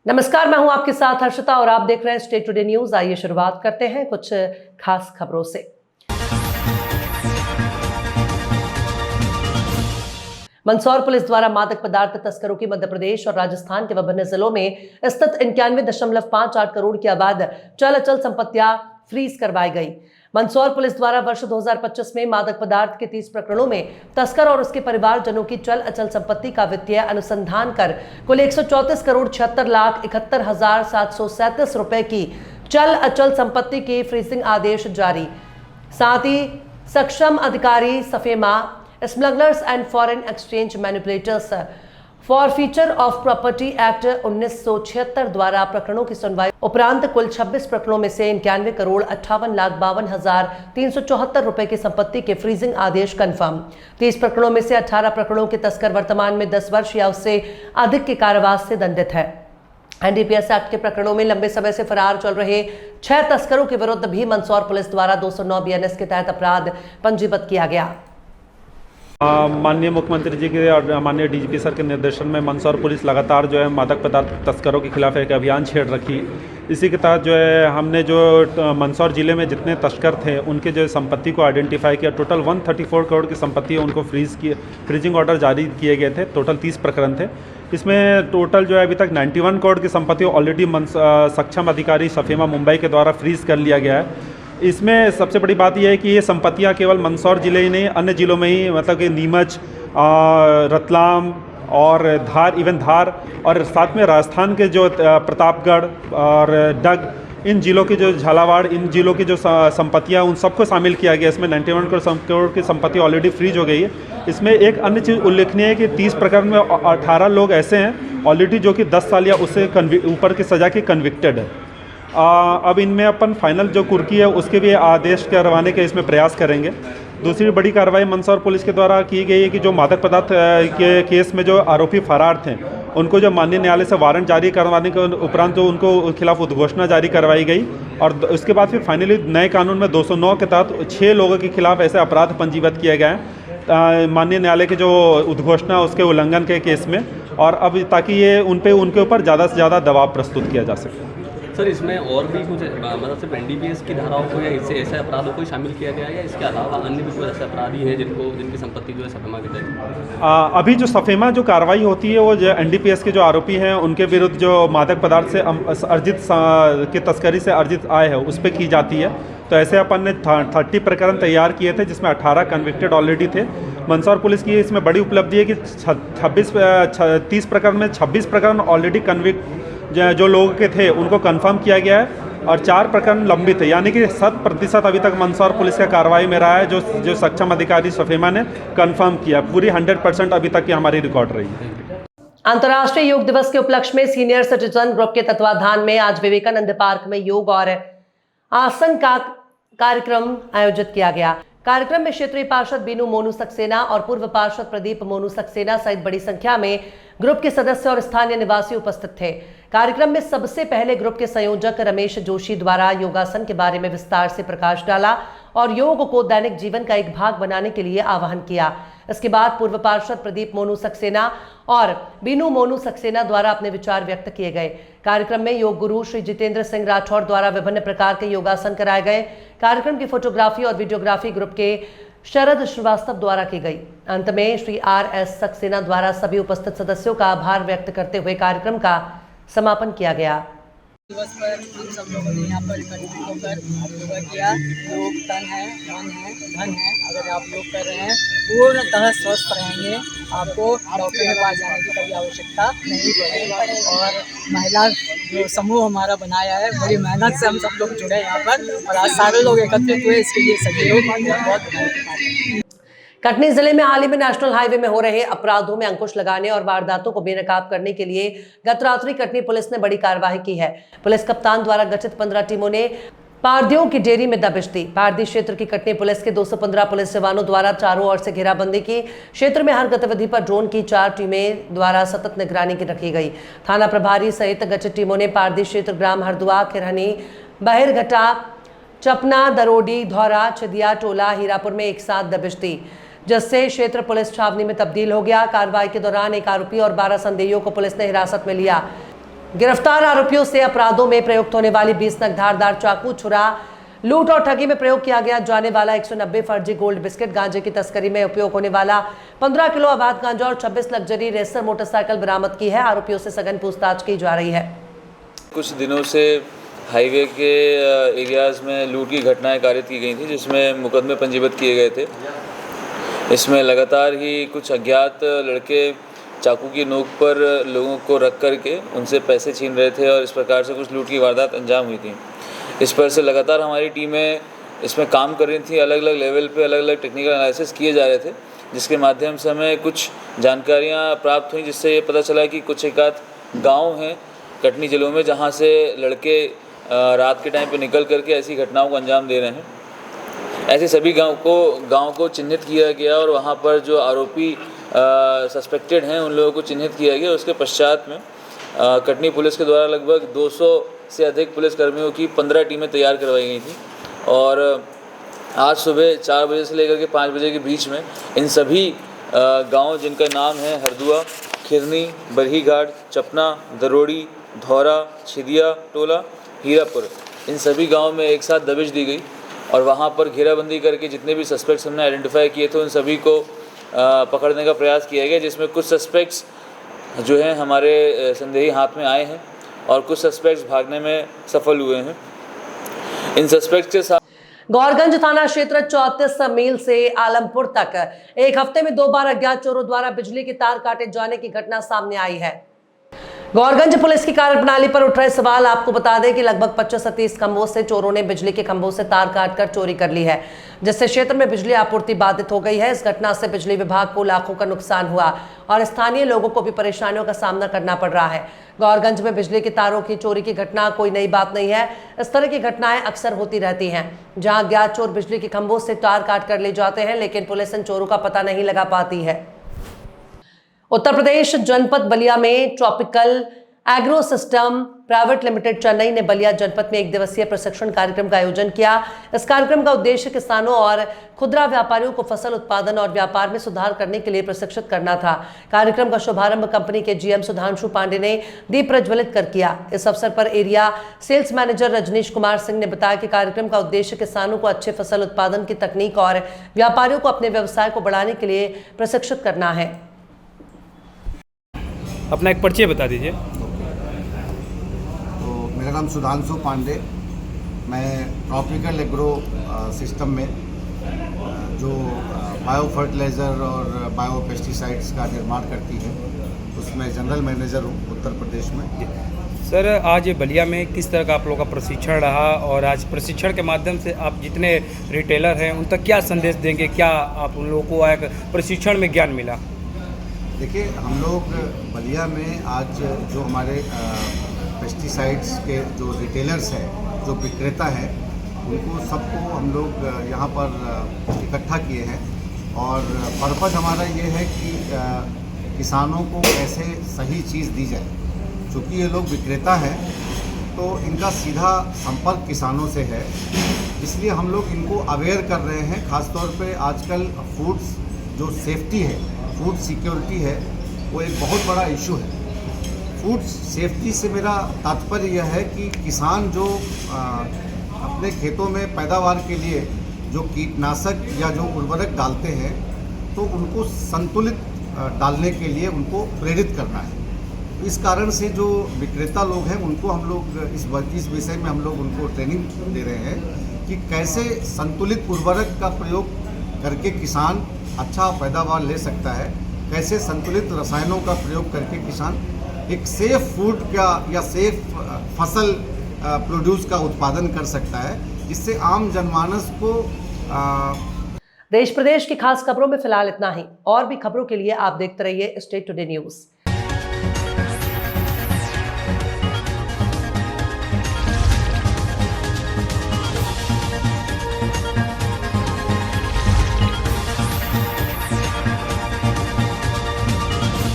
नमस्कार, मैं हूं आपके साथ हर्षिता और आप देख रहे हैं स्टेट टुडे न्यूज। आइए शुरुआत करते हैं कुछ खास खबरों से। मंदसौर पुलिस द्वारा मादक पदार्थ तस्करों की मध्य प्रदेश और राजस्थान के विभिन्न जिलों में स्थित 91.58 करोड़ की आबाद चल अचल संपत्तियां फ्रीज करवाई गई। मंदसौर पुलिस द्वारा वर्ष 2025 में मादक पदार्थ के 30 प्रकरणों में तस्कर और उसके परिवारजनों की चल अचल संपत्ति का वित्तीय अनुसंधान कर कुल 134 करोड़ 76,71,737 रुपए की चल अचल संपत्ति की फ्रीजिंग आदेश जारी। साथ ही सक्षम अधिकारी SAFEMA smugglers and foreign exchange manipulators forfeiture of property act 1976 द्वारा प्रकरणों की सुनवाई उपरांत कुल 26 प्रकरणों में से 91 करोड़ 58,52,374 रुपए की संपत्ति के फ्रीजिंग आदेश कंफर्म। 30 प्रकरणों में से 18 प्रकरणों के तस्कर वर्तमान में 10 वर्ष या उससे अधिक के कारावास से दंडित है। एनडीपीएस एक्ट के प्रकरणों में लंबे समय से फरार चल रहे 6 तस्करों के विरुद्ध भी मंदसौर पुलिस द्वारा 209 बीएनएस के तहत अपराध पंजीबद्ध किया गया। माननीय मुख्यमंत्री जी के और माननीय डीजीपी सर के निर्देशन में मंदसौर पुलिस लगातार जो है मादक पदार्थ तस्करों के खिलाफ एक अभियान छेड़ रखी। इसी के तहत जो है हमने जो मंदसौर जिले में जितने तस्कर थे उनके जो संपत्ति को आइडेंटिफाई किया। टोटल 134 करोड़ की संपत्ति है, उनको फ्रीजिंग ऑर्डर जारी किए गए थे। टोटल 30 प्रकरण थे। इसमें टोटल जो है अभी तक 91 करोड़ की संपत्ति ऑलरेडी सक्षम अधिकारी सफेमा मुंबई के द्वारा फ्रीज कर लिया गया है। इसमें सबसे बड़ी बात यह है कि ये संपत्तियां केवल मंदसौर जिले ही नहीं, अन्य जिलों में ही, मतलब कि नीमच, रतलाम और धार और साथ में राजस्थान के जो प्रतापगढ़ और डग, इन जिलों की जो झालावाड़, इन जिलों की जो संपत्तियां उन सबको शामिल किया गया। इसमें 91 करोड़ की संपत्ति ऑलरेडी फ्रीज हो गई है। इसमें एक अन्य चीज़ उल्लेखनीय है कि 30 प्रकरण में 18 लोग ऐसे हैं ऑलरेडी जो कि 10 साल या उससे ऊपर की सज़ा के कन्विक्टेड है। अब इनमें अपन फाइनल जो कुर्की है उसके भी आदेश करवाने के इसमें प्रयास करेंगे। दूसरी बड़ी कार्रवाई मंदसौर पुलिस के द्वारा की गई है कि जो मादक पदार्थ के केस में जो आरोपी फरार थे उनको जो माननीय न्यायालय से वारंट जारी करवाने के उपरांत जो उनको खिलाफ उद्घोषणा जारी करवाई गई और उसके बाद फिर फाइनली नए कानून में 209 के तहत 6 लोगों के खिलाफ ऐसे अपराध पंजीबद्ध किए गए हैं माननीय न्यायालय के जो उद्घोषणा उसके उल्लंघन के केस में, और अब ताकि ये उनके ऊपर ज़्यादा से ज़्यादा दबाव प्रस्तुत किया जा सके। सर, इसमें और भी कुछ मतलब सिर्फ एनडीपीएस की धाराओं को या इससे ऐसे अपराधों को शामिल किया गया है या इसके अलावा अन्य भी कुछ ऐसे अपराधी हैं जिनकी संपत्ति जो है सफेमा के तहत? अभी जो सफेमा जो कार्रवाई होती है वो जो एनडीपीएस के जो आरोपी हैं उनके विरुद्ध जो मादक पदार्थ से अर्जित की तस्करी से अर्जित आय है उस पर की जाती है। तो ऐसे अपन ने 30 प्रकरण तैयार किए थे जिसमें 18 कन्विक्टेड ऑलरेडी थे। मंदसौर पुलिस की इसमें बड़ी उपलब्धि है कि 30 प्रकरण में 26 प्रकरण ऑलरेडी कन्विक्ट जो लोगों के थे उनको कंफर्म किया गया है और 4 प्रकरण लंबित है, यानी कि 100% अभी तक मंदसौर पुलिस का कार्रवाई में रहा है जो सक्षम अधिकारी सफेमा ने कंफर्म किया। पूरी 100% अभी तक की हमारी रिकॉर्ड रही है। अंतर्राष्ट्रीय योग दिवस के उपलक्ष्य में सीनियर सिटीजन ग्रुप के तत्वाधान में आज विवेकानंद पार्क में योग और आसन का कार्यक्रम आयोजित किया गया। कार्यक्रम में क्षेत्रीय पार्षद बीनू मोनू सक्सेना और पूर्व पार्षद प्रदीप मोनू सक्सेना सहित बड़ी संख्या में ग्रुप के सदस्य और स्थानीय निवासी उपस्थित थे। कार्यक्रम में सबसे पहले ग्रुप के संयोजक रमेश जोशी द्वारा योगासन के बारे में विस्तार से प्रकाश डाला और योग को दैनिक जीवन का एक भाग बनाने के लिए आह्वान किया। इसके बाद पूर्व पार्षद प्रदीप मोनू सक्सेना और बीनू मोनू सक्सेना द्वारा अपने विचार व्यक्त किए गए। कार्यक्रम में योग गुरु श्री जितेंद्र सिंह राठौड़ द्वारा विभिन्न प्रकार के योगासन कराए गए। कार्यक्रम की फोटोग्राफी और वीडियोग्राफी ग्रुप के शरद श्रीवास्तव द्वारा की गई। अंत में श्री आर.एस. सक्सेना द्वारा सभी उपस्थित सदस्यों का आभार व्यक्त करते हुए कार्यक्रम का समापन किया गया। दिवस पर हम सब लोगों ने यहाँ पर इकट्ठे होकर योगा किया। योग तन है, मन है, धन है। अगर आप योग कर रहे हैं पूर्णतः स्वस्थ रहेंगे, आपको डॉक्टर के पास जाने की कभी आवश्यकता नहीं पड़ेगी। और महिला जो समूह हमारा बनाया है, बड़ी मेहनत से हम सब लोग जुड़े यहाँ पर और आज सारे लोग एकत्रित हुए, इसके लिए सभी लोग बहुत बहुत धन्यवाद। कटनी जिले में हाल ही में नेशनल हाईवे में हो रहे अपराधों में अंकुश लगाने और वारदातों को बेनकाब करने के लिए गत रात्रि कटनी पुलिस ने बड़ी कार्रवाई की है। पुलिस कप्तान द्वारा गठित 15 टीमों ने पारदियों की डेयरी में दबिश दी। पारदी क्षेत्र की कटनी पुलिस के 215 पुलिस जवानों द्वारा चारों ओर से घेराबंदी की। क्षेत्र में हर गतिविधि पर ड्रोन की 4 टीमें द्वारा सतत निगरानी की रखी गई। थाना प्रभारी सहित गठित टीमों ने पारदी क्षेत्र ग्राम हरदुआ, खिरहनी, बहिरघटा, चपना, दरोडी, धौरा, छिदिया, टोला, हीरापुर में एक साथ दबिश दी, जिससे क्षेत्र पुलिस छावनी में तब्दील हो गया। कार्रवाई के दौरान एक आरोपी और 12 संदेहियों को पुलिस ने हिरासत में लिया। गिरफ्तार आरोपियों से अपराधों में प्रयुक्त होने वाली 20 नग धारदार चाकू, छुरा, लूट और ठगी में प्रयोग किया गया जाने वाला 190 फर्जी गोल्ड बिस्किट, गांजे की तस्करी में उपयोग होने वाला 15 किलो अवैध गांजा और 26 लग्जरी रेसर मोटरसाइकिल बरामद की है। आरोपियों से सघन पूछताछ की जा रही है। कुछ दिनों से हाईवे के एरियाज़ में लूट की घटनाएं कारित की गई थी, जिसमें मुकदमे पंजीबद्ध किए गए थे। इसमें लगातार ही कुछ अज्ञात लड़के चाकू की नोक पर लोगों को रख करके उनसे पैसे छीन रहे थे और इस प्रकार से कुछ लूट की वारदात अंजाम हुई थी। इस पर से लगातार हमारी टीमें इसमें काम कर रही थी। अलग अलग लेवल पे अलग अलग टेक्निकल एनालिसिस किए जा रहे थे, जिसके माध्यम से हमें कुछ जानकारियाँ प्राप्त हुई, जिससे ये पता चला कि कुछ एक आध गाँव हैं कटनी जिलों में जहाँ से लड़के रात के टाइम पे निकल करके ऐसी घटनाओं को अंजाम दे रहे हैं। ऐसे सभी गांव को चिन्हित किया गया और वहाँ पर जो आरोपी सस्पेक्टेड हैं उन लोगों को चिन्हित किया गया। उसके पश्चात में कटनी पुलिस के द्वारा लगभग 200 से अधिक पुलिसकर्मियों की 15 टीमें तैयार करवाई गई थी और आज सुबह 4 बजे से लेकर के 5 बजे के बीच में इन सभी गांव जिनका नाम है हरदुआ, खिरनी, बरही घाट, चपना, दरोड़ी, धौरा, छिदिया टोला, हीरापुर, इन सभी गाँव में एक साथ दबिश दी गई और वहाँ पर घेराबंदी करके जितने भी सस्पेक्ट्स हमने आइडेंटिफाई किए थे उन सभी को पकड़ने का प्रयास किया गया, जिसमें कुछ सस्पेक्ट्स जो हैं हमारे संदेही हाथ में आए हैं और कुछ सस्पेक्ट्स भागने में सफल हुए हैं। इन सस्पेक्ट्स के साथ गौरगंज थाना क्षेत्र 34 मील से आलमपुर तक एक हफ्ते में 2 बार अज्ञात चोरों द्वारा बिजली के तार काटे जाने की घटना सामने आई है। गौरगंज पुलिस की कार्यप्रणाली पर उठ रहे सवाल। आपको बता दें कि लगभग 25 से 30 खंभों से चोरों ने बिजली के खंभों से तार काटकर चोरी कर ली है, जिससे क्षेत्र में बिजली आपूर्ति बाधित हो गई है। इस घटना से बिजली विभाग को लाखों का नुकसान हुआ और स्थानीय लोगों को भी परेशानियों का सामना करना पड़ रहा है। गौरगंज में बिजली के तारों की चोरी की घटना कोई नई बात नहीं है। इस तरह की घटनाएं अक्सर होती रहती हैं, जहां अज्ञात चोर बिजली के खंभों से तार काट कर ले जाते हैं, लेकिन पुलिस इन चोरों का पता नहीं लगा पाती है। उत्तर प्रदेश जनपद बलिया में tropical agro system private limited Chennai ने बलिया जनपद में 1 दिवसीय प्रशिक्षण कार्यक्रम का आयोजन किया। इस कार्यक्रम का उद्देश्य किसानों और खुदरा व्यापारियों को फसल उत्पादन और व्यापार में सुधार करने के लिए प्रशिक्षित करना था। कार्यक्रम का शुभारंभ कंपनी के जीएम सुधांशु पांडे ने दीप प्रज्वलित कर किया। इस अवसर पर area sales manager Rajnish Kumar Singh ने बताया कि कार्यक्रम का उद्देश्य किसानों को अच्छे फसल उत्पादन की तकनीक और व्यापारियों को अपने व्यवसाय को बढ़ाने के लिए प्रशिक्षित करना है। अपना एक परिचय बता दीजिए। मेरा नाम सुधांशु पांडे, मैं ट्रॉपिकल एग्रो सिस्टम में जो बायो फर्टिलाइज़र और बायो पेस्टिसाइड्स का निर्माण करती है उसमें जनरल मैनेजर हूँ उत्तर प्रदेश में। सर, आज बलिया में किस तरह का आप लोगों का प्रशिक्षण रहा और आज प्रशिक्षण के माध्यम से आप जितने रिटेलर हैं उन तक क्या संदेश देंगे, क्या आप उन लोगों को एक प्रशिक्षण में ज्ञान मिला? देखिए, हम लोग बलिया में आज जो हमारे पेस्टिसाइड्स के जो रिटेलर्स हैं, जो विक्रेता हैं, उनको सबको हम लोग यहाँ पर इकट्ठा किए हैं और पर्पज़ हमारा ये है कि किसानों को कैसे सही चीज़ दी जाए। चूँकि ये लोग विक्रेता हैं तो इनका सीधा संपर्क किसानों से है, इसलिए हम लोग इनको अवेयर कर रहे हैं। ख़ासतौर पे आजकल फूड्स जो सेफ्टी है, फूड सिक्योरिटी है, वो एक बहुत बड़ा इशू है। फूड सेफ्टी से मेरा तात्पर्य यह है कि किसान जो अपने खेतों में पैदावार के लिए जो कीटनाशक या जो उर्वरक डालते हैं तो उनको संतुलित डालने के लिए उनको प्रेरित करना है। इस कारण से जो विक्रेता लोग हैं उनको हम लोग इस विषय में हम लोग उनको ट्रेनिंग दे रहे हैं कि कैसे संतुलित उर्वरक का प्रयोग करके किसान अच्छा पैदावार ले सकता है, कैसे संतुलित रसायनों का प्रयोग करके किसान एक सेफ फूड का या सेफ फसल प्रोड्यूस का उत्पादन कर सकता है, जिससे आम जनमानस को देश प्रदेश की खास खबरों में फिलहाल इतना ही। और भी खबरों के लिए आप देखते रहिए स्टेट टुडे न्यूज़।